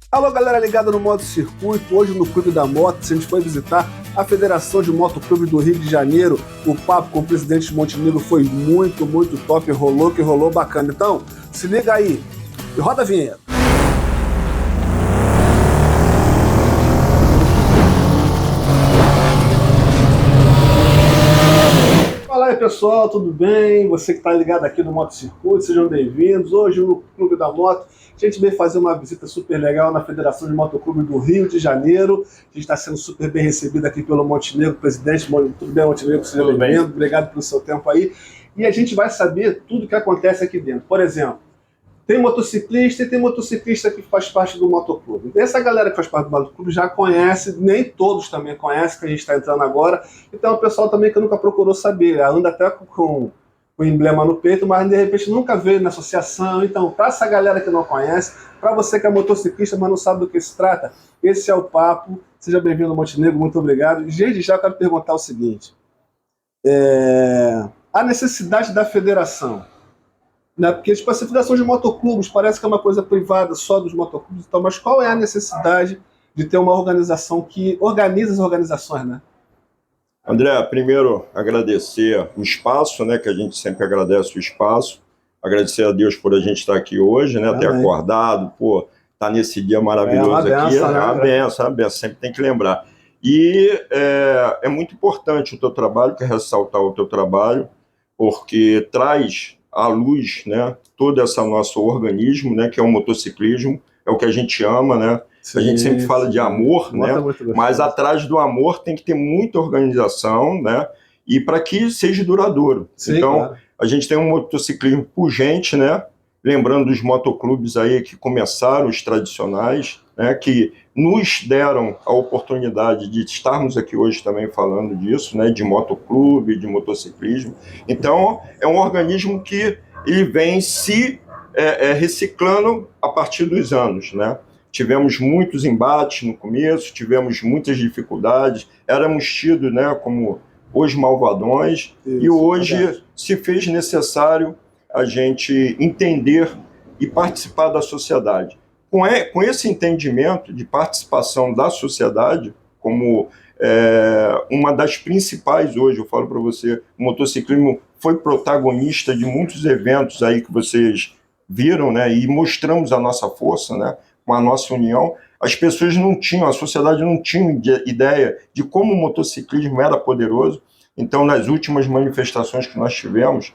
Alô, galera ligada no Moto Circuito. Hoje no Clube da Moto, a gente foi visitar a Federação de Motoclube do Rio de Janeiro. O papo com o presidente Montenegro foi muito top. Rolou que rolou bacana. Então, se liga aí e roda a vinheta. Fala aí, pessoal, tudo bem? Você que está ligado aqui no Moto Circuito, sejam bem-vindos. Hoje no Clube da Moto, a gente veio fazer uma visita super legal na Federação de Motoclube do Rio de Janeiro. A gente está sendo super bem recebido aqui pelo Montenegro, presidente. Tudo bem, Montenegro? Seja bem-vindo. Obrigado pelo seu tempo aí. E a gente vai saber tudo o que acontece aqui dentro. Por exemplo, tem motociclista e tem motociclista que faz parte do motoclube. Essa galera que faz parte do motoclube já conhece, nem todos também conhecem, que a gente está entrando agora. Então o pessoal também que nunca procurou saber, anda até com o emblema no peito, mas de repente nunca veio na associação. Então, para essa galera que não conhece, para você que é motociclista, mas não sabe do que se trata, esse é o papo. Seja bem-vindo, Montenegro, muito obrigado. E desde já eu quero perguntar o seguinte: a necessidade da federação, né? Porque tipo, a federação de motoclubes parece que é uma coisa privada só dos motoclubes, então, mas qual é a necessidade de ter uma organização que organiza as organizações, né? André, primeiro agradecer o espaço, né, que a gente sempre agradece o espaço, agradecer a Deus por a gente estar aqui hoje, né, ter acordado, estar nesse dia maravilhoso aqui, né? É uma benção, sempre tem que lembrar. E é muito importante o teu trabalho, quero ressaltar o teu trabalho, porque traz à luz, né, todo esse nosso organismo, né, que é o motociclismo, é o que a gente ama, né? Sim, a gente sempre fala de amor, né? Mas atrás do amor tem que ter muita organização, né? E para que seja duradouro. Sim, então, claro, a gente tem um motociclismo pujante, né? Lembrando dos motoclubes aí que começaram, os tradicionais, né? Que nos deram a oportunidade de estarmos aqui hoje também falando disso, né? De motoclube, de motociclismo. Então, é um organismo que ele vem se reciclando a partir dos anos, né? Tivemos muitos embates no começo, tivemos muitas dificuldades, éramos tidos, né, como os malvadões, isso, e hoje se fez necessário a gente entender e participar da sociedade. Com esse entendimento de participação da sociedade, como uma das principais hoje, eu falo para você, o motociclismo foi protagonista de muitos eventos aí que vocês viram, né, e mostramos a nossa força, né, com a nossa união. As pessoas não tinham, a sociedade não tinha ideia de como o motociclismo era poderoso. Então, nas últimas manifestações que nós tivemos,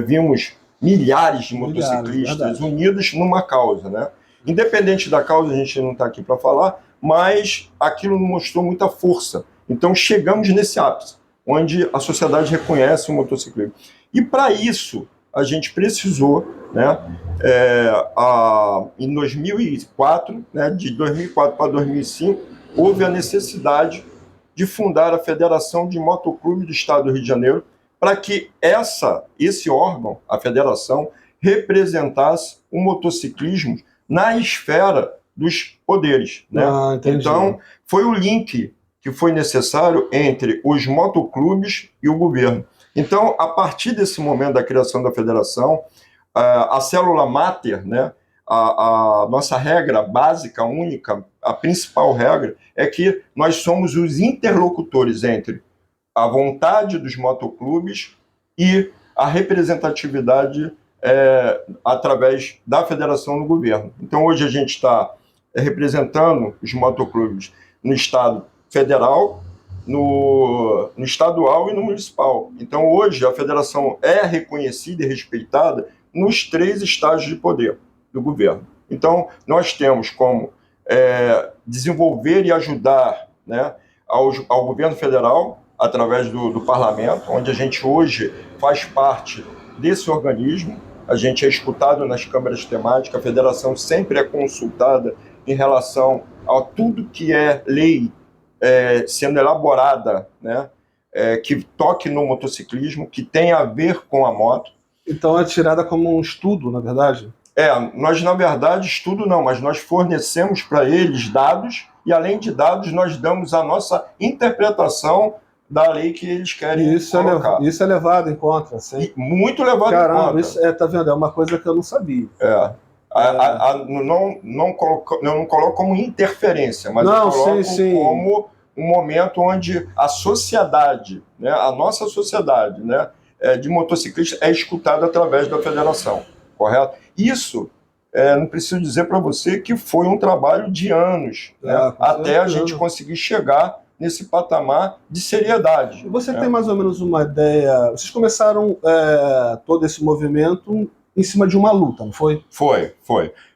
vimos milhares de motociclistas unidos numa causa, né? Independente da causa, a gente não está aqui para falar, mas aquilo mostrou muita força. Então, chegamos nesse ápice, onde a sociedade reconhece o motociclismo. E, para isso, a gente precisou, né, em 2004, né, de 2004 para 2005, houve a necessidade de fundar a Federação de Motoclube do Estado do Rio de Janeiro, para que esse órgão, a federação, representasse o motociclismo na esfera dos poderes, né? Então, foi o link que foi necessário entre os motoclubes e o governo. Então, a partir desse momento da criação da federação, a célula máter, né, a nossa regra básica, única, a principal regra, é que nós somos os interlocutores entre a vontade dos motoclubes e a representatividade através da federação no governo. Então, hoje a gente está representando os motoclubes no Estado federal, no estadual e no municipal. Então, hoje, a federação é reconhecida e respeitada nos 3 estágios de poder do governo. Então, nós temos como desenvolver e ajudar, né, ao governo federal, através do parlamento, onde a gente hoje faz parte desse organismo, a gente é escutado nas câmaras temáticas, a federação sempre é consultada em relação a tudo que é lei sendo elaborada, né, que toque no motociclismo, que tem a ver com a moto. Então é tirada como um estudo, na verdade? Nós, na verdade, estudo não, mas nós fornecemos para eles dados, e além de dados, nós damos a nossa interpretação da lei que eles querem colocar. Isso é levado em conta, assim? Muito levado em conta. Isso, tá vendo? É uma coisa que eu não sabia. Eu não coloco como interferência, mas Não, eu coloco sim. como um momento onde a sociedade, né, a nossa sociedade, né, de motociclistas é escutada através da federação, correto? Isso, não preciso dizer para você que foi um trabalho de anos, né, até a gente conseguir chegar nesse patamar de seriedade. Você tem mais ou menos uma ideia? Vocês começaram todo esse movimento em cima de uma luta, não foi? Foi.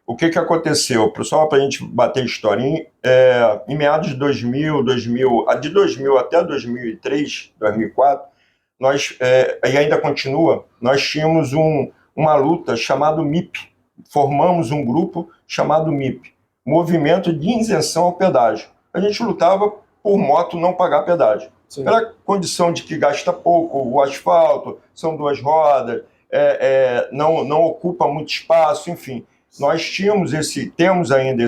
O que aconteceu? Só para a gente bater historinha, em meados de 2000, de 2000 até 2003, 2004, nós, e ainda continua, nós tínhamos uma luta chamada MIP. Formamos um grupo chamado MIP, Movimento de Isenção ao Pedágio. A gente lutava por moto não pagar pedágio. Sim. Pela condição de que gasta pouco o asfalto, são duas rodas, não ocupa muito espaço, enfim. Nós temos ainda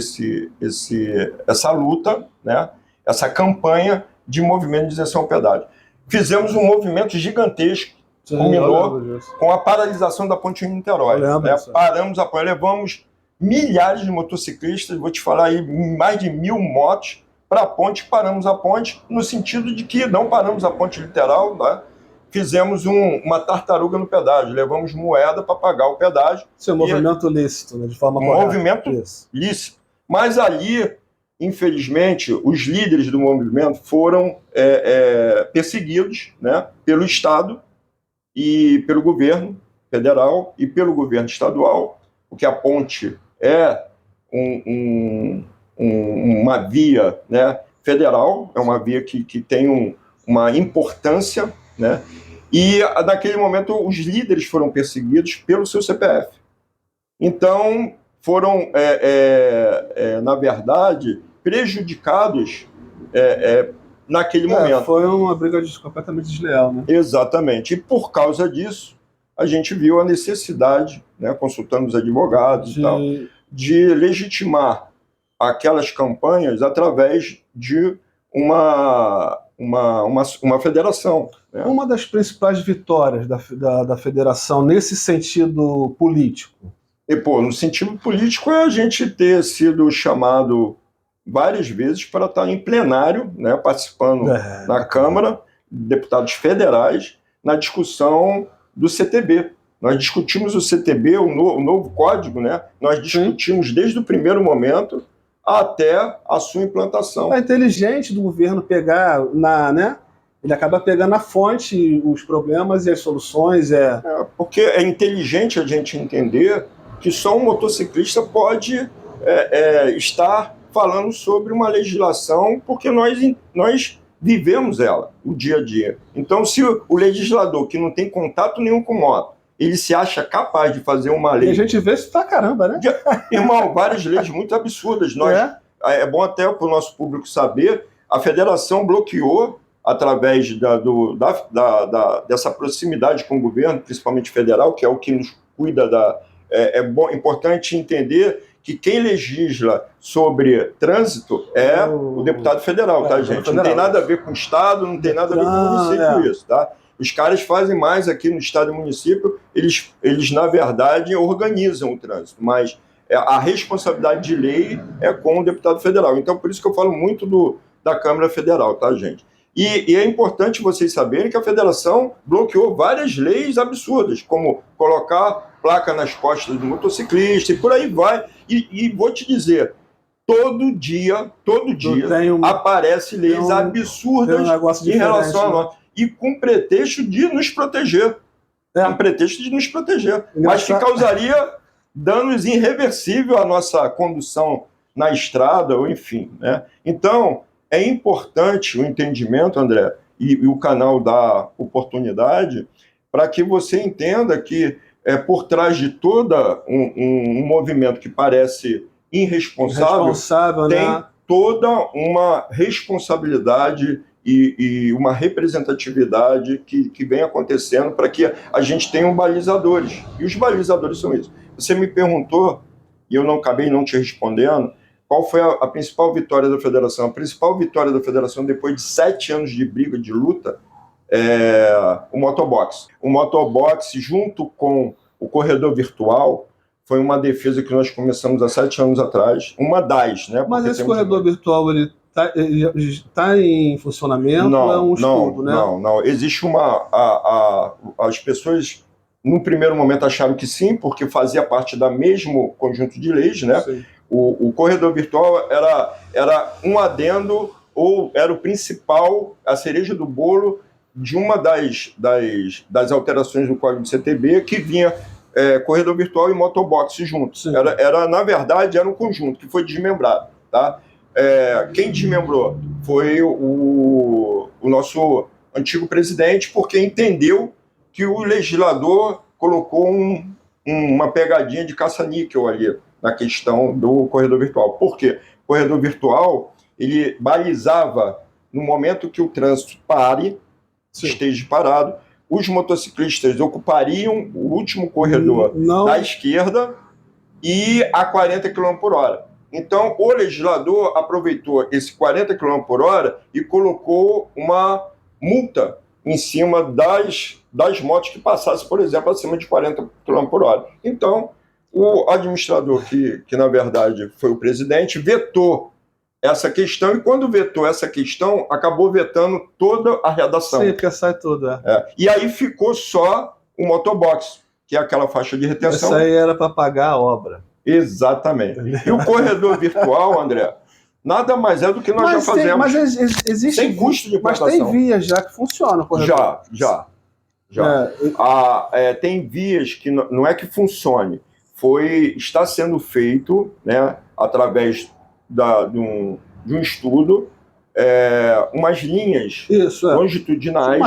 essa luta, né? Essa campanha de movimento de isenção ao pedágio. Fizemos um movimento gigantesco, culminou com a paralisação da ponte de Niterói. Paramos a ponte, levamos milhares de motociclistas, vou te falar aí, mais de 1000 motos para a ponte, paramos a ponte, no sentido de que não paramos a ponte literal, né? Fizemos uma tartaruga no pedágio, levamos moeda para pagar o pedágio. Isso é um movimento lícito, né, de forma correta. Movimento lícito. Mas ali, infelizmente, os líderes do movimento foram perseguidos, né, pelo Estado e pelo governo federal e pelo governo estadual, porque a ponte é uma via, né, federal, é uma via que tem uma importância, né? E naquele momento os líderes foram perseguidos pelo seu CPF. Então foram, na verdade, prejudicados naquele momento. Foi uma briga completamente desleal, né? Exatamente. E por causa disso, a gente viu a necessidade, né, consultando os advogados e tal, de legitimar aquelas campanhas através de uma federação. Né? Uma das principais vitórias da federação nesse sentido político? No sentido político é a gente ter sido chamado várias vezes para estar em plenário, né, participando na Câmara, deputados federais, na discussão do CTB. Nós discutimos o CTB, o novo código, né? Nós discutimos desde o primeiro momento até a sua implantação. É inteligente do governo pegar né? Ele acaba pegando na fonte os problemas e as soluções. Porque é inteligente a gente entender que só um motociclista pode estar falando sobre uma legislação, porque nós vivemos ela, o dia a dia. Então, se o legislador, que não tem contato nenhum com moto, ele se acha capaz de fazer uma lei... E a gente vê isso pra caramba, né? Irmão, várias leis muito absurdas. É bom até para o nosso público saber, a federação bloqueou, através dessa proximidade com o governo, principalmente federal, que é o que nos cuida importante entender que quem legisla sobre trânsito é o deputado federal, tá, gente? Não tem nada a ver com o Estado, não tem nada a ver com o município isso, tá? Os caras fazem mais aqui no Estado e município, eles na verdade, organizam o trânsito, mas a responsabilidade de lei é com o deputado federal. Então, por isso que eu falo muito da Câmara Federal, tá, gente? E é importante vocês saberem que a federação bloqueou várias leis absurdas, como colocar placa nas costas do motociclista e por aí vai. E vou te dizer, todo dia aparecem leis absurdas em relação a nós. E com pretexto de nos proteger. Mas que causaria danos irreversíveis à nossa condução na estrada, ou enfim, né? Então, é importante o entendimento, André, e o canal dá oportunidade para que você entenda que por trás de todo um movimento que parece irresponsável tem, né, toda uma responsabilidade e uma representatividade que vem acontecendo para que a gente tenha balizadores. E os balizadores são isso. Você me perguntou, e eu acabei não te respondendo, qual foi a principal vitória da federação? A principal vitória da federação, depois de 7 anos de briga, de luta, o motobox. O motobox, junto com o corredor virtual, foi uma defesa que nós começamos há 7 anos atrás, uma das, né? Mas porque esse temos- corredor virtual, ele tá em funcionamento ou é um estudo, né? Não. Existe as pessoas, no primeiro momento, acharam que sim, porque fazia parte da mesmo conjunto de leis, né? Sim. O corredor virtual era um adendo ou era o principal, a cereja do bolo de uma das alterações do Código do CTB que vinha corredor virtual e motobox juntos. Sim. Na verdade, era um conjunto que foi desmembrado, tá? Quem desmembrou foi o nosso antigo presidente, porque entendeu que o legislador colocou uma pegadinha de caça-níquel ali na questão do corredor virtual. Por quê? O corredor virtual, ele balizava no momento que o trânsito pare, Sim. esteja parado, os motociclistas ocupariam o último corredor da esquerda e a 40 km por hora. Então, o legislador aproveitou esse 40 km por hora e colocou uma multa em cima das motos que passassem, por exemplo, acima de 40 km por hora. Então, o administrador, que na verdade foi o presidente, vetou essa questão, e quando vetou essa questão, acabou vetando toda a redação. Sim, porque sai tudo. E aí ficou só o motobox, que é aquela faixa de retenção. Isso aí era para pagar a obra. Exatamente. E o corredor virtual, André, nada mais é do que nós já fazemos. Mas existe. Sem custo de implantação. Mas tem vias já que funcionam, corredor. Já. Tem vias que não é que funcione. Está sendo feito, né, através de um estudo, umas linhas longitudinais.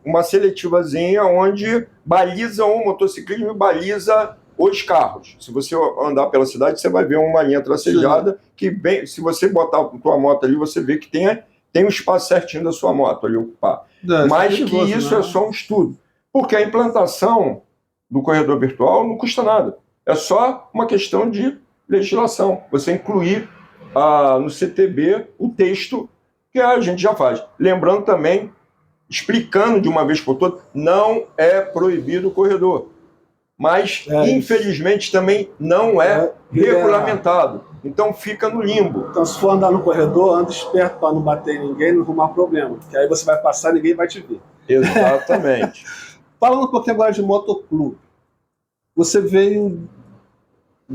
Uma seletivazinha onde baliza o motociclismo e baliza os carros. Se você andar pela cidade, você vai ver uma linha tracejada que, se você botar a tua moto ali, você vê que tem um espaço certinho da sua moto ali ocupar. Mas que isso é só um estudo. Porque a implantação do corredor virtual não custa nada. É só uma questão de legislação. Você incluir no CTB o texto que a gente já faz. Lembrando também, explicando de uma vez por todas, não é proibido o corredor. Mas, infelizmente, também não é regulamentado. Então, fica no limbo. Então, se for andar no corredor, anda esperto para não bater em ninguém, não arrumar problema. Porque aí você vai passar e ninguém vai te ver. Exatamente. Falando um pouquinho agora de motoclube. Você veio,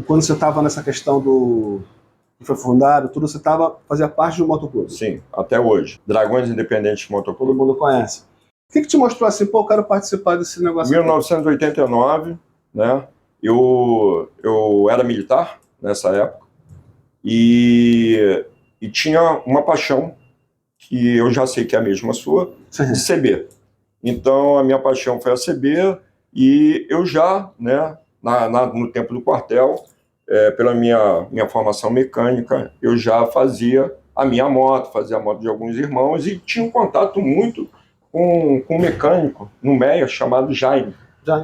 quando você estava nessa questão que foi fundado, tudo, você fazia parte de um motoclube? Sim, até hoje. Dragões Independentes Motoclube. Todo mundo conhece. O que te mostrou assim, eu quero participar desse negócio? Em 1989, né, eu era militar nessa época e tinha uma paixão, que eu já sei que é a mesma sua, de CB. Então, a minha paixão foi a CB e eu já, né, no tempo do quartel, pela minha formação mecânica, eu já fazia a minha moto, fazia a moto de alguns irmãos e tinha um contato muito com um mecânico no MEA chamado Jaime.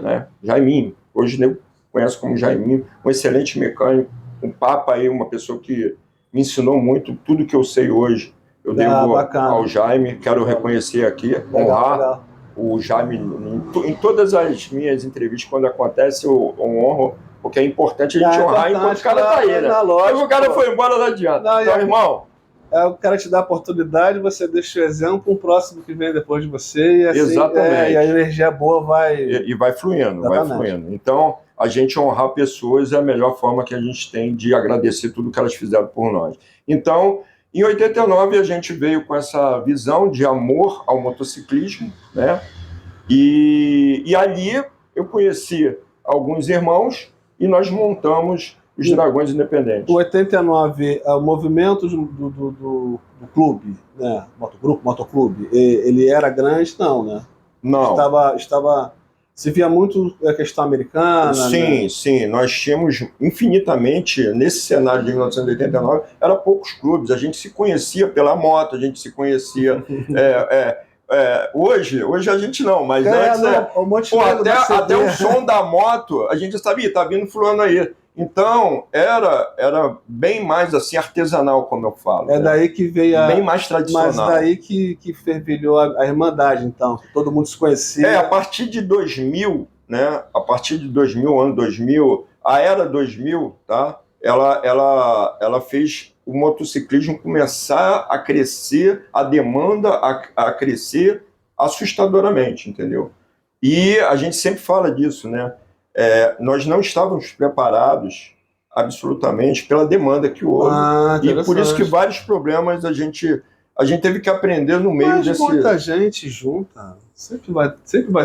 Né? Jaiminho. Hoje eu conheço como Jaiminho, um excelente mecânico, um papa aí, uma pessoa que me ensinou muito, tudo que eu sei hoje. Eu devo ao Jaime, quero reconhecer aqui, honrar o Jaime em todas as minhas entrevistas, quando acontece, eu honro, porque é importante a gente honrar enquanto o cara tá aí, né? Aí o cara foi embora, não adianta. Então, irmão, o cara te dá a oportunidade, você deixa o exemplo, um próximo que vem depois de você, e assim, exatamente. E a energia boa vai... E vai fluindo, vai fluindo. Então, a gente honrar pessoas é a melhor forma que a gente tem de agradecer tudo que elas fizeram por nós. Então, em 89, a gente veio com essa visão de amor ao motociclismo, né? E ali eu conheci alguns irmãos e nós montamos os Dragões Independentes. Em 89, o movimento do clube, né? Motoclube, ele era grande? Não, né? Não. Se via muito a questão americana. Sim, né? Sim. Nós tínhamos infinitamente, nesse cenário de 1989, eram poucos clubes. A gente se conhecia pela moto, a gente se conhecia... Hoje a gente não, mas antes até o som da moto, a gente sabia, tá vindo fulano aí. Então, era bem mais assim, artesanal, como eu falo. Daí que veio bem mais tradicional. Mas daí que fervilhou a Irmandade, então, que todo mundo se conhecia. A partir de 2000, né? A partir de 2000, ano 2000, a Era 2000, tá? Ela fez o motociclismo começar a crescer, a demanda a crescer assustadoramente, entendeu? E a gente sempre fala disso, né? Nós não estávamos preparados absolutamente pela demanda que houve. E por isso que vários problemas a gente teve que aprender no meio Mas desse... muita gente junta. Sempre vai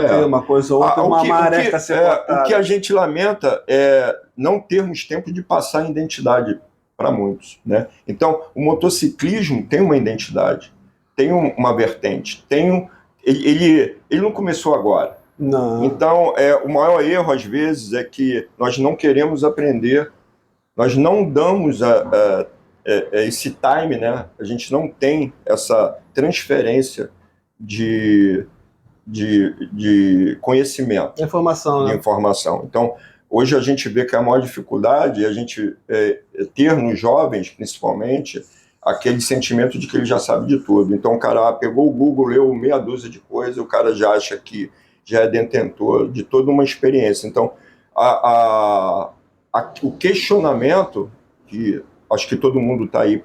ter uma coisa ou outra, uma maré que está sendo cortada. O que a gente lamenta é não termos tempo de passar a identidade para muitos, né? Então, o motociclismo tem uma identidade, tem uma vertente, ele não começou agora. Não. Então, o maior erro, às vezes, é que nós não queremos aprender, nós não damos esse time, né? A gente não tem essa transferência de conhecimento. Informação, né? De informação. Então, hoje a gente vê que a maior dificuldade é a gente ter nos jovens, principalmente, aquele sentimento de que ele já sabe de tudo. Então, o cara pegou o Google, leu meia dúzia de coisas, o cara já acha que já é detentor de toda uma experiência. Então, o questionamento, que acho que todo mundo está aí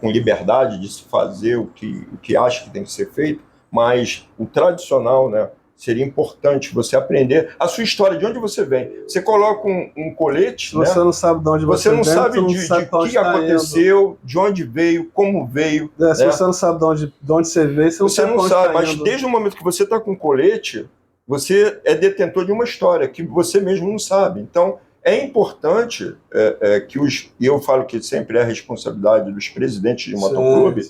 com liberdade de se fazer o que acha que tem que ser feito, mas o tradicional, né, seria importante você aprender a sua história, de onde você vem. Você coloca um colete... Se você não sabe de onde você vem, você não sabe de que aconteceu, de onde veio, como veio. Se você não sabe de onde você veio, você não sabe. Mas desde o momento que você está com colete, você é detentor de uma história que você mesmo não sabe. Então, é importante e eu falo que sempre é a responsabilidade dos presidentes de motoclube,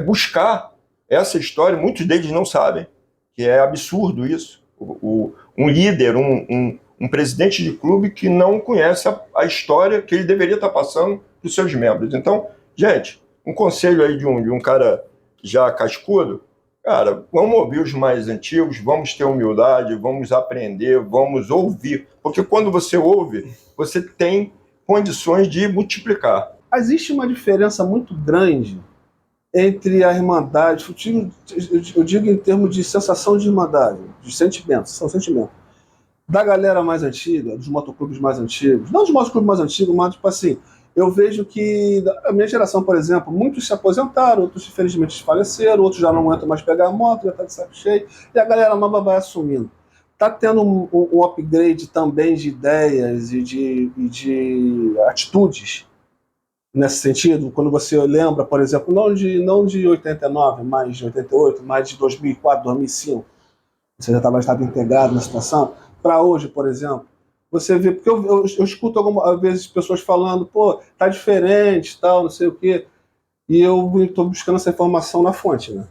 buscar essa história. Muitos deles não sabem, que é absurdo isso. Um líder, um presidente de clube que não conhece a história que ele deveria estar passando para os seus membros. Então, gente, um conselho aí de um cara já cascudo, cara, vamos ouvir os mais antigos, vamos ter humildade, vamos aprender, vamos ouvir. Porque quando você ouve, você tem condições de multiplicar. Existe uma diferença muito grande entre a irmandade, eu digo em termos de sensação de irmandade, de sentimento, da galera mais antiga, dos motoclubes mais antigos, não dos motoclubes mais antigos, mas tipo assim, eu vejo que a minha geração, por exemplo, muitos se aposentaram, outros infelizmente faleceram, outros já não aguentam mais pegar a moto, já está de saco cheio, e a galera nova vai assumindo. Está tendo um upgrade também de ideias e de atitudes nesse sentido, quando você lembra, por exemplo, não de 89, mas de 88, mas de 2004, 2005, você já estava integrado na situação, para hoje, por exemplo, você vê, porque eu escuto algumas vezes pessoas falando, pô, tá diferente, tal, não sei o quê, e eu estou buscando essa informação na fonte, né?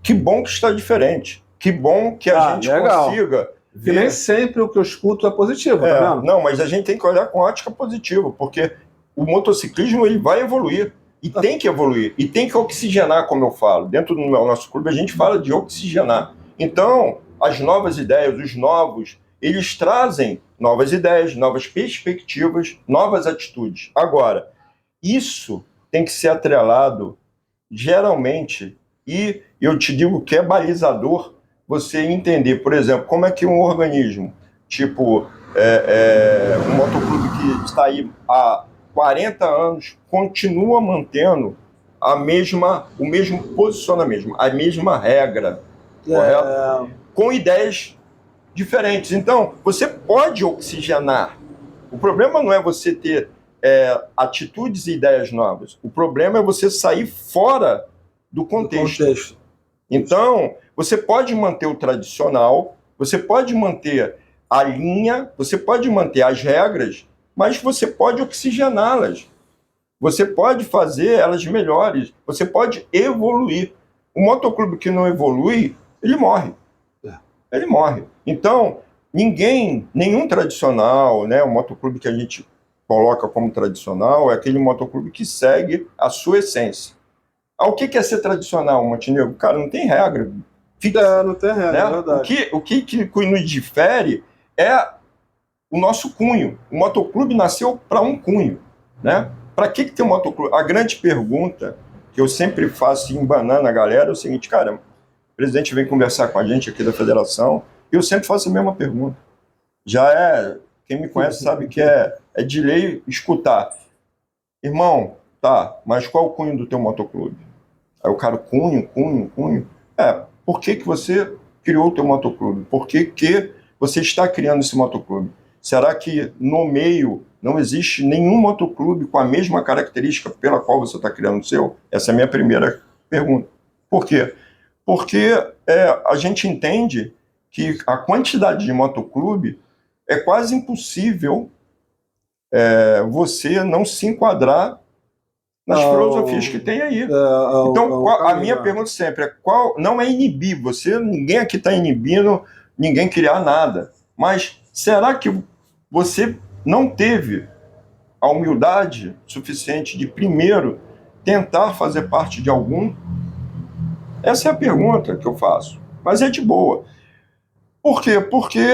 Que bom que está diferente, que bom que a gente consiga ver. Que nem sempre o que eu escuto é positivo, tá vendo? Não, mas a gente tem que olhar com ótica positiva, porque o motociclismo ele vai evoluir, e tem que evoluir, e tem que oxigenar, como eu falo. Dentro do nosso clube a gente fala de oxigenar. Então, as novas ideias, os novos, eles trazem novas ideias, novas perspectivas, novas atitudes. Agora, isso tem que ser atrelado, geralmente, e eu te digo que é balizador você entender, por exemplo, como é que um organismo, tipo um motoclube que está aí há 40 anos, continua mantendo o mesmo posicionamento, a mesma regra, correto? Com ideias diferentes. Então, você pode oxigenar. O problema não é você ter atitudes e ideias novas. O problema é você sair fora do contexto. Então, você pode manter o tradicional, você pode manter a linha, você pode manter as regras, mas você pode oxigená-las. Você pode fazer elas melhores. Você pode evoluir. O motoclube que não evolui, ele morre. Ele morre. Então, nenhum tradicional, né, o motoclube que a gente coloca como tradicional é aquele motoclube que segue a sua essência. O que é ser tradicional, Montenegro? Cara, não tem regra fixa. Não tem regra, né? É verdade. O que nos difere é o nosso cunho. O motoclube nasceu para um cunho, né? Para que tem um motoclube? A grande pergunta que eu sempre faço embanando a galera é o seguinte, cara, o presidente vem conversar com a gente aqui da federação e eu sempre faço a mesma pergunta. Já é Quem me conhece sabe que é de lei escutar. Irmão, tá, mas qual o cunho do teu motoclube? Aí o cara, cunho. Por que você criou o teu motoclube? Por que você está criando esse motoclube? Será que no meio não existe nenhum motoclube com a mesma característica pela qual você está criando o seu? Essa é a minha primeira pergunta. Por quê? Porque a gente entende que a quantidade de motoclube é quase impossível você não se enquadrar nas filosofias que tem aí. Então, a minha pergunta sempre é não é inibir ninguém aqui está inibindo ninguém criar nada, mas será que você não teve a humildade suficiente de primeiro tentar fazer parte de algum? Essa é a pergunta que eu faço, mas é de boa. Por quê? Porque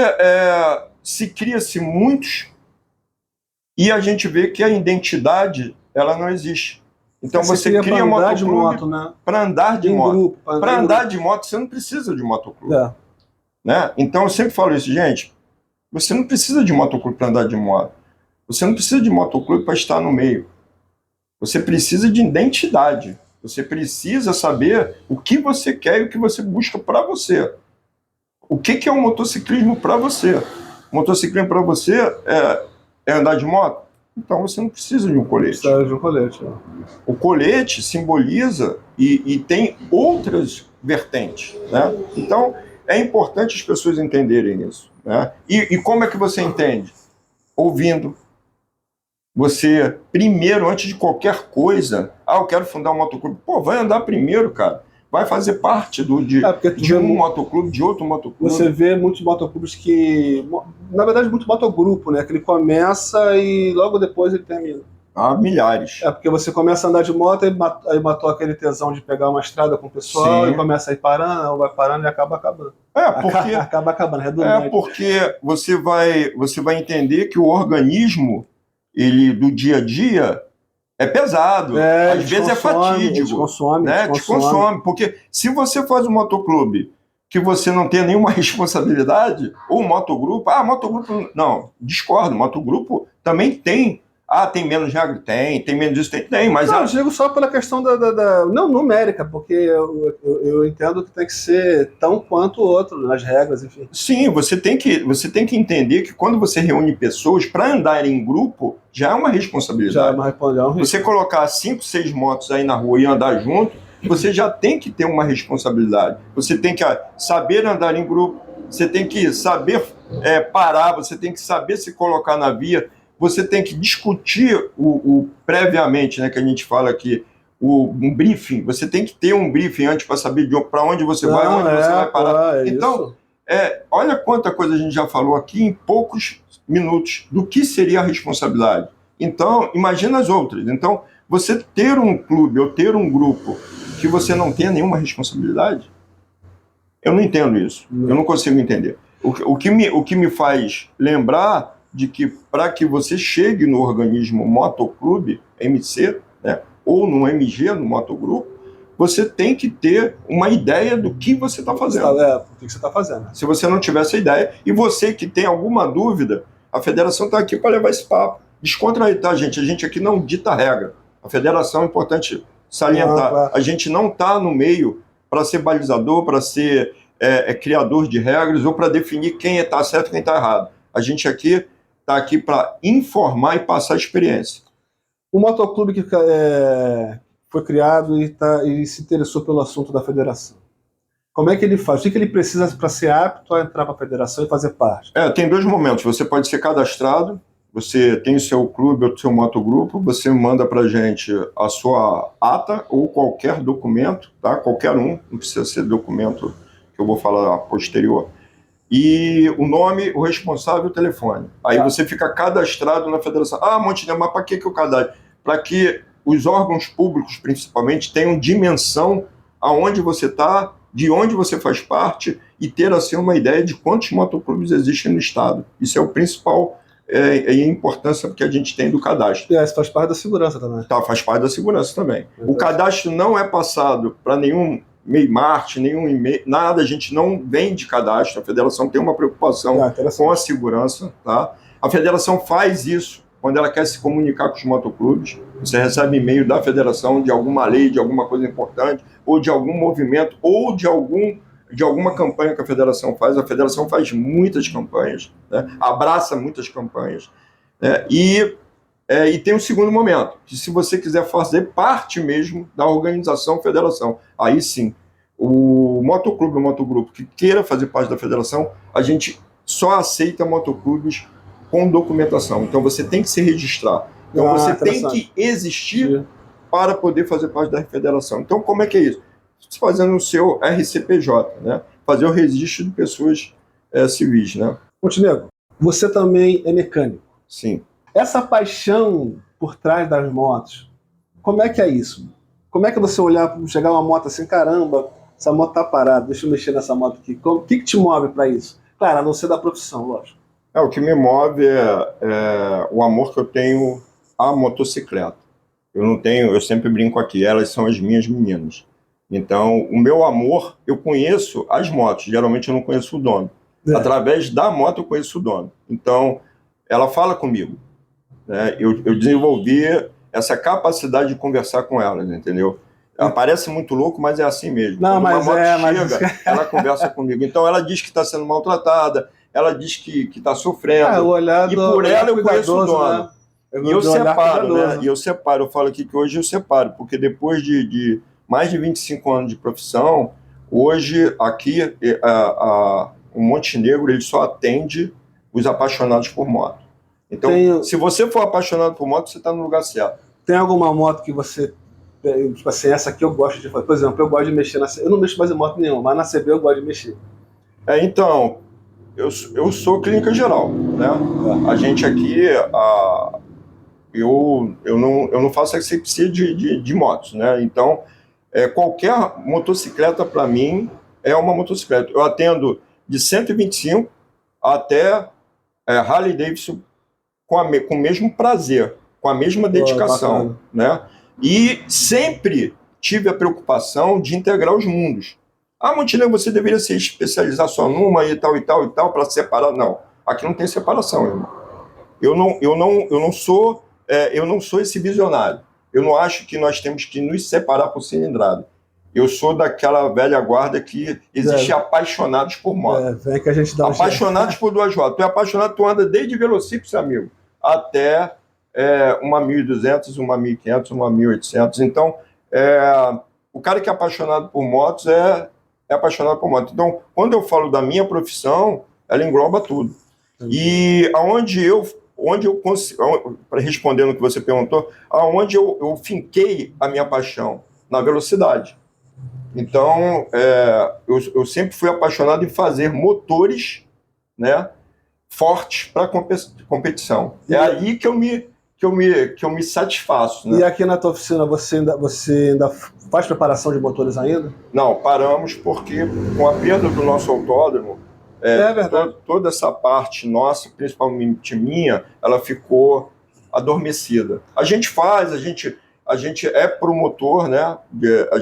se cria-se muitos e a gente vê que a identidade ela não existe. Então você cria um motoclube para andar de moto. Para andar de moto você não precisa de motoclube. Né? Então eu sempre falo isso, gente, você não precisa de motoclube para andar de moto. Você não precisa de motoclube para estar no meio. Você precisa de identidade. Você precisa saber o que você quer e o que você busca para você. O que é um motociclismo para você? O motociclismo para você é andar de moto? Então você não precisa de um colete. Precisa de um colete. O colete simboliza e tem outras vertentes. Né? Então é importante as pessoas entenderem isso. Né? E como é que você entende? Ouvindo. Você, primeiro, antes de qualquer coisa, eu quero fundar um motoclube. Pô, vai andar primeiro, cara. Vai fazer parte de um motoclube, de outro motoclube. Você vê muitos motoclubes que... Na verdade, muito motogrupo, né? Que ele começa e logo depois ele termina. Milhares. Porque você começa a andar de moto aí matou aquele tesão de pegar uma estrada com o pessoal. Sim. E começa a ir parando, vai parando e acaba acabando. Acaba acabando, redundante. Porque você vai entender que o organismo, ele do dia a dia, é pesado, às vezes é fatídico. Te consome. Porque se você faz um motoclube que você não tem nenhuma responsabilidade, ou um motogrupo, não, discordo, motogrupo também tem. Tem menos regra? Tem menos isso? Tem, mas... Não, eu digo só pela questão não numérica, porque eu entendo que tem que ser tão quanto o outro, nas regras, enfim. Sim, você tem que entender que quando você reúne pessoas para andar em grupo, já é uma responsabilidade. Já é uma responsabilidade. Você colocar 5, 6 motos aí na rua e andar junto, você já tem que ter uma responsabilidade. Você tem que saber andar em grupo, você tem que saber parar, você tem que saber se colocar na via. Você tem que discutir previamente, né, que a gente fala aqui, um briefing. Você tem que ter um briefing antes para saber para onde você vai, onde você vai parar. Então, olha quanta coisa a gente já falou aqui em poucos minutos do que seria a responsabilidade. Então, imagina as outras. Então, você ter um clube ou ter um grupo que você não tenha nenhuma responsabilidade, eu não entendo isso. Eu não consigo entender. O que me faz lembrar de que para que você chegue no organismo motoclube, MC, né, ou no MG, no motogrupo, você tem que ter uma ideia do que você está fazendo. O que você está fazendo. Se você não tiver essa ideia, e você que tem alguma dúvida, a federação está aqui para levar esse papo. Descontrair, tá, gente? A gente aqui não dita regra. A federação é importante salientar. Claro. A gente não está no meio para ser balizador, para ser criador de regras ou para definir quem está certo e quem está errado. A gente aqui está aqui para informar e passar experiência. O motoclube que foi criado e se interessou pelo assunto da federação. Como é que ele faz? O que ele precisa para ser apto a entrar para a federação e fazer parte? Tem 2 momentos. Você pode ser cadastrado, você tem o seu clube ou o seu motogrupo, você manda para a gente a sua ata ou qualquer documento, tá? Qualquer um, não precisa ser documento que eu vou falar posterior. E o nome, o responsável e o telefone. Aí você fica cadastrado na federação. Montenegro, mas para que eu cadastro? Para que os órgãos públicos, principalmente, tenham dimensão aonde você está, de onde você faz parte e ter assim uma ideia de quantos motoclubes existem no estado. Isso é o principal a importância que a gente tem do cadastro. Isso faz parte da segurança também. Faz parte da segurança também. O cadastro não é passado para nenhum Meimart, nenhum e-mail, nada, a gente não vende cadastro. A federação tem uma preocupação com a segurança, tá? A federação faz isso quando ela quer se comunicar com os motoclubes. Você recebe e-mail da federação de alguma lei, de alguma coisa importante, ou de algum movimento, ou de alguma campanha que a federação faz. A federação faz muitas campanhas, né? Abraça muitas campanhas, né? E tem um segundo momento, que se você quiser fazer parte mesmo da organização federação, aí sim, o motoclube, o motogrupo que queira fazer parte da federação, a gente só aceita motoclubes com documentação. Então você tem que se registrar. Então você tem que existir para poder fazer parte da federação. Então como é que é isso? Você fazendo o seu RCPJ, né? Fazer o registro de pessoas civis, né? Montenegro, você também é mecânico. Sim. Essa paixão por trás das motos, como é que é isso? Como é que você olhar, chegar uma moto assim, caramba, essa moto tá parada, deixa eu mexer nessa moto aqui. O que te move para isso? Claro, a não ser da profissão, lógico. O que me move é o amor que eu tenho à motocicleta. Eu sempre brinco aqui, elas são as minhas meninas. Então, o meu amor, eu conheço as motos, geralmente eu não conheço o dono. Através da moto eu conheço o dono. Então, ela fala comigo, né? Eu desenvolvi essa capacidade de conversar com elas, entendeu? Ela parece muito louco, mas é assim mesmo. Não, quando mas uma moto chega, ela conversa comigo. Então, ela diz que está sendo maltratada, ela diz que está sofrendo, e por ela eu conheço o dono. Né? E eu separo, né? Eu falo aqui que hoje eu separo, porque depois de mais de 25 anos de profissão, hoje aqui o Montenegro ele só atende os apaixonados por moto. Então, se você for apaixonado por moto, você está no lugar certo. Tem alguma moto que você, tipo assim, essa aqui eu gosto de fazer? Por exemplo, eu gosto de mexer na CB. Eu não mexo mais em moto nenhuma, mas na CB eu gosto de mexer. Então, eu sou clínica geral, né? A gente aqui, eu não faço asepsia de motos, né? Então, qualquer motocicleta para mim é uma motocicleta. Eu atendo de 125 até Harley Davidson com o mesmo prazer, com a mesma dedicação, né? E sempre tive a preocupação de integrar os mundos. Montenegro, você deveria se especializar só numa e tal, para separar. Não, aqui não tem separação, irmão. Eu não sou esse visionário. Eu não acho que nós temos que nos separar por cilindrada. Eu sou daquela velha guarda que existe apaixonados por moto. Que a gente dá apaixonados por duas rodas. Tu é apaixonado, tu anda desde velocípede, amigo, até uma 1.200, uma 1.500, uma 1.800. Então, o cara que é apaixonado por motos é apaixonado por moto. Então, quando eu falo da minha profissão, ela engloba tudo. E respondendo o que você perguntou, aonde eu finquei a minha paixão? Na velocidade. Então, eu sempre fui apaixonado em fazer motores, né, fortes para competição. É aí que eu me satisfaço. Né? E aqui na tua oficina, você ainda faz preparação de motores ainda? Não, paramos porque com a perda do nosso autódromo, toda essa parte nossa, principalmente minha, ela ficou adormecida. A gente é promotor, né?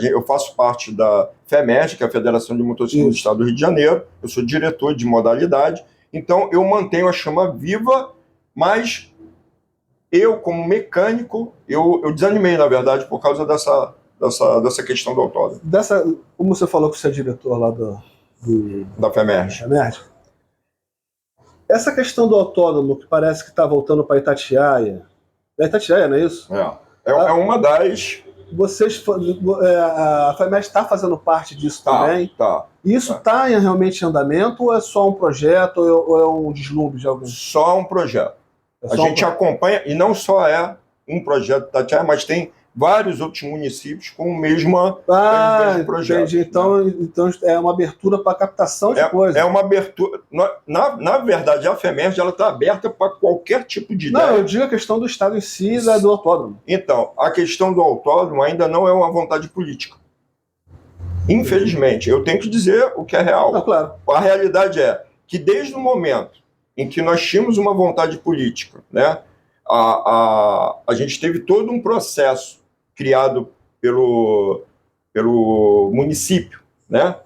Eu faço parte da FEMERG, que é a Federação de Motociclismo do Estado do Rio de Janeiro. Eu sou diretor de modalidade. Então, eu mantenho a chama viva, mas eu, como mecânico, eu desanimei, na verdade, por causa dessa questão do autódromo. Como você falou que você é diretor lá da FEMERG. Essa questão do autódromo, que parece que está voltando para Itatiaia. É Itatiaia, não é isso? É uma das... A FEMERG está fazendo parte disso também? Tá. Isso está realmente em andamento ou é só um projeto ou é um deslumbre de alguém? Só um projeto. A gente acompanha, e não só é um projeto da Itatiaia, mas tem vários outros municípios com o mesmo projeto. Entendi. Então é uma abertura para captação de coisas. É uma abertura. Na verdade, a FEMERG está aberta para qualquer tipo de ideia. Não, eu digo a questão do Estado em si, do autódromo. Então, a questão do autódromo ainda não é uma vontade política. Infelizmente, eu tenho que dizer o que é real. Não, claro. A realidade é que desde o momento em que nós tínhamos uma vontade política, né, a gente teve todo um processo criado pelo município, né?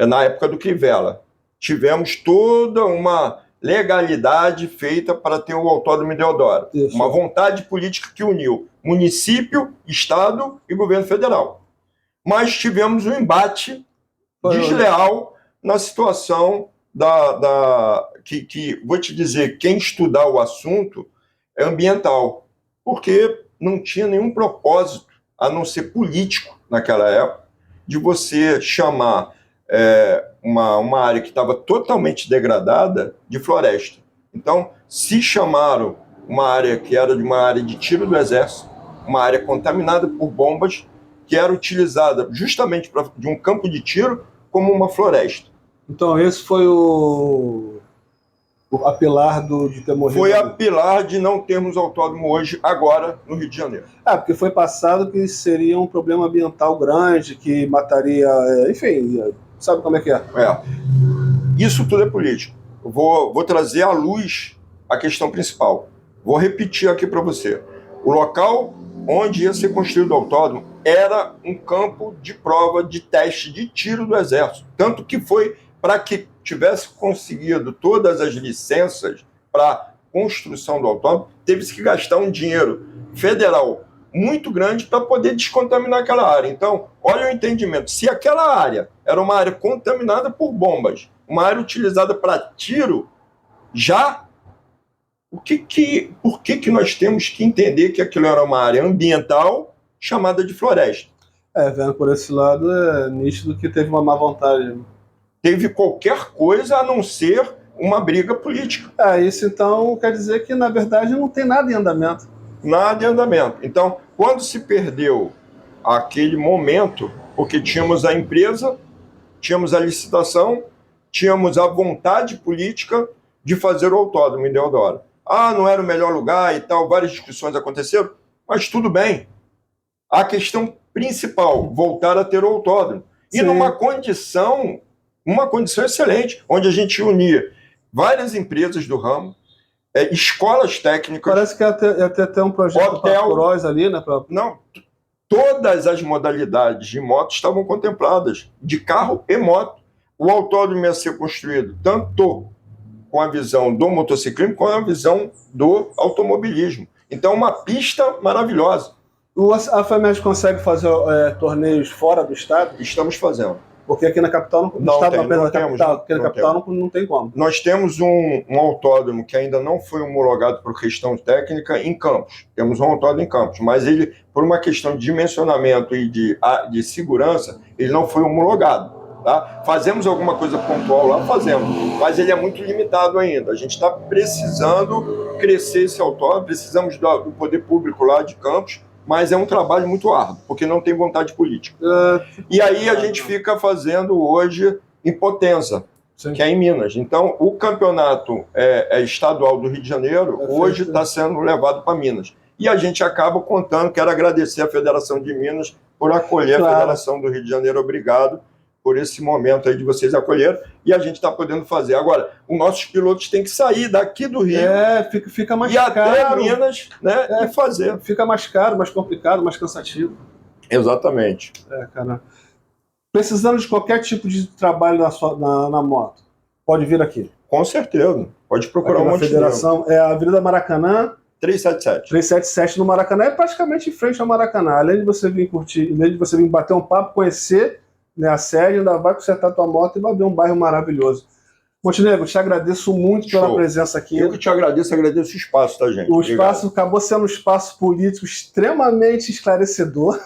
Na época do Crivella. Tivemos toda uma legalidade feita para ter o Autódromo Deodoro. Isso. Uma vontade política que uniu município, estado e governo federal. Mas tivemos um embate desleal na situação que, vou te dizer, quem estudar o assunto é ambiental, porque não tinha nenhum propósito, a não ser político naquela época, de você chamar uma área que estava totalmente degradada de floresta. Então, se chamaram uma área que era de uma área de tiro do exército, uma área contaminada por bombas, que era utilizada justamente de um campo de tiro como uma floresta. Então, esse foi a pilar de ter morrido. Foi a pilar de não termos autódromo hoje, agora, no Rio de Janeiro. Porque foi passado que seria um problema ambiental grande, que mataria, enfim, sabe como é que é? Isso tudo é político. Eu vou trazer à luz a questão principal. Vou repetir aqui para você. O local onde ia ser construído o autódromo era um campo de prova de teste de tiro do Exército. Tanto que foi para que tivesse conseguido todas as licenças para construção do autódromo, teve-se que gastar um dinheiro federal muito grande para poder descontaminar aquela área. Então, olha o entendimento. Se aquela área era uma área contaminada por bombas, uma área utilizada para tiro, já por que nós temos que entender que aquilo era uma área ambiental chamada de floresta? Vendo por esse lado, é nítido que teve uma má vontade. Teve qualquer coisa a não ser uma briga política. Isso então quer dizer que, na verdade, não tem nada em andamento. Nada em andamento. Então, quando se perdeu aquele momento, porque tínhamos a empresa, tínhamos a licitação, tínhamos a vontade política de fazer o autódromo em Deodoro. Não era o melhor lugar e tal, várias discussões aconteceram, mas tudo bem. A questão principal, voltar a ter o autódromo. Sim. E numa condição excelente, onde a gente unia várias empresas do ramo, escolas técnicas. Parece que ia ter até um projeto para Cross ali, né? Não, todas as modalidades de moto estavam contempladas, de carro e moto. O autódromo ia ser construído tanto com a visão do motociclismo quanto a visão do automobilismo. Então, uma pista maravilhosa. A FAMED consegue fazer torneios fora do estado? Estamos fazendo. Porque aqui na capital, não tem como. Nós temos um autódromo que ainda não foi homologado por questão técnica em Campos. Temos um autódromo em Campos, mas ele, por uma questão de dimensionamento e de segurança, ele não foi homologado. Tá? Fazemos alguma coisa pontual lá, fazemos, mas ele é muito limitado ainda. A gente está precisando crescer esse autódromo, precisamos do poder público lá de Campos, mas é um trabalho muito árduo, porque não tem vontade política. E aí a gente fica fazendo hoje em Potenza, Sim. que é em Minas. Então, o campeonato estadual do Rio de Janeiro, hoje está sendo levado para Minas. E a gente acaba contando, quero agradecer a Federação de Minas por acolher a Federação do Rio de Janeiro, obrigado por esse momento aí de vocês acolheram, e a gente está podendo fazer. Agora, os nossos pilotos têm que sair daqui do Rio fica mais caro, até Minas, né, e fazer. Fica mais caro, mais complicado, mais cansativo. Exatamente. Cara. Precisando de qualquer tipo de trabalho na moto, pode vir aqui. Com certeza. Pode procurar uma federação. É a Avenida Maracanã. 377. 377 no Maracanã, é praticamente em frente ao Maracanã. Além de você vir curtir, além de você vir bater um papo, conhecer a sede, ainda vai consertar tua moto e vai ver um bairro maravilhoso. Montenegro, te agradeço muito pela presença aqui. Eu que te agradeço o espaço, tá, gente? O espaço acabou sendo um espaço político extremamente esclarecedor.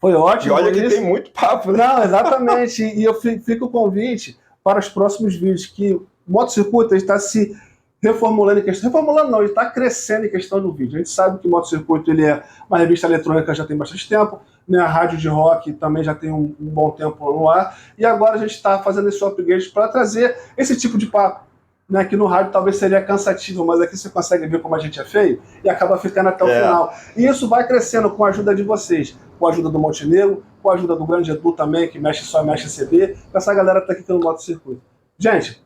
Foi ótimo. E olha que tem muito papo, né? Não, exatamente. E eu fico o convite para os próximos vídeos, que o Motocircuito está se reformulando em questão. Reformulando não, ele está crescendo em questão do vídeo. A gente sabe que o Motocircuito ele é uma revista eletrônica já tem bastante tempo, né? A rádio de rock também já tem um bom tempo no ar, e agora a gente está fazendo esse upgrade para trazer esse tipo de papo, né? Que no rádio talvez seria cansativo, mas aqui você consegue ver como a gente é feio e acaba ficando até o final. E isso vai crescendo com a ajuda de vocês, com a ajuda do Montenegro, com a ajuda do grande Edu também, que só mexe CD, essa galera tá aqui no Motocircuito. Gente,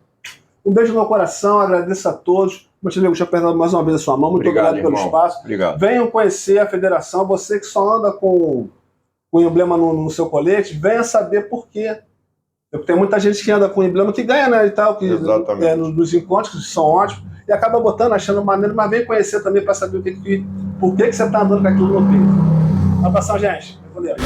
um beijo no meu coração, agradeço a todos. Montenegro, deixa eu apertar mais uma vez a sua mão. Muito obrigado pelo espaço. Obrigado. Venham conhecer a federação. Você que só anda com o emblema no seu colete, venha saber por quê. Tem muita gente que anda com emblema que ganha, né, e tal, que Exatamente. nos encontros, que são ótimos, e acaba botando, achando maneiro, mas vem conhecer também para saber por que você está andando com aquilo no peito. Um abração, gente. Valeu.